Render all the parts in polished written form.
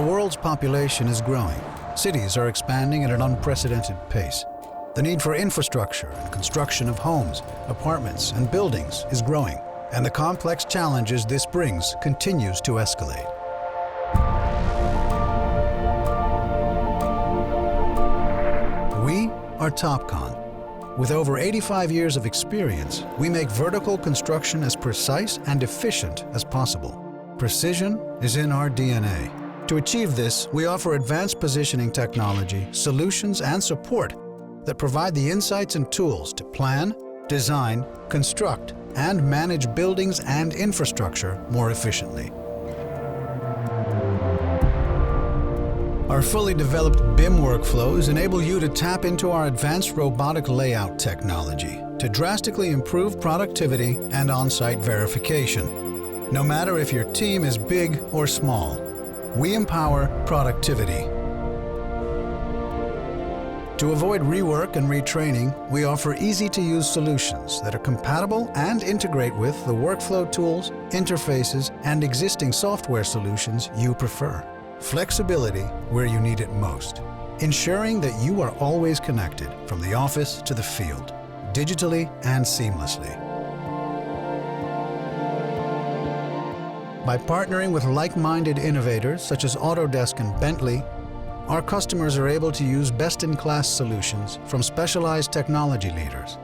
world's population is growing, cities are expanding at an unprecedented pace. The need for infrastructure and construction of homes, apartments, and buildings is growing, and the complex challenges this brings continues to escalate. We are Topcon. With over 85 years of experience, we make vertical construction as precise and efficient as possible. Precision is in our DNA. To achieve this, we offer advanced positioning technology, solutions, and support that provide the insights and tools to plan, design, construct, and manage buildings and infrastructure more efficiently. Our fully developed BIM workflows enable you to tap into our advanced robotic layout technology to drastically improve productivity and on-site verification. No matter if your team is big or small, we empower productivity. To avoid rework and retraining, we offer easy-to-use solutions that are compatible and integrate with the workflow tools, interfaces, and existing software solutions you prefer. Flexibility where you need it most, ensuring that you are always connected from the office to the field, digitally and seamlessly. By partnering with like-minded innovators such as Autodesk and Bentley, our customers are able to use best-in-class solutions from specialized technology leaders.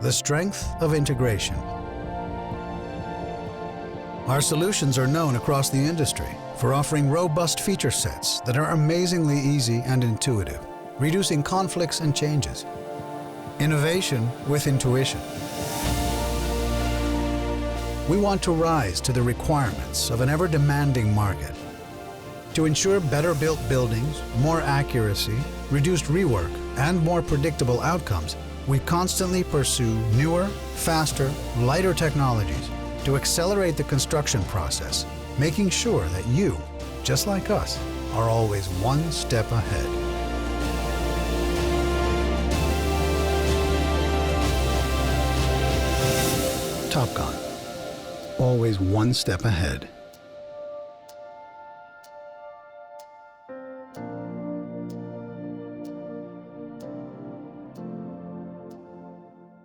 The strength of integration. Our solutions are known across the industry for offering robust feature sets that are amazingly easy and intuitive, reducing conflicts and changes. Innovation with intuition. We want to rise to the requirements of an ever-demanding market. To ensure better built buildings, more accuracy, reduced rework, and more predictable outcomes, we constantly pursue newer, faster, lighter technologies to accelerate the construction process, making sure that you, just like us, are always one step ahead. Topcon. Always one step ahead.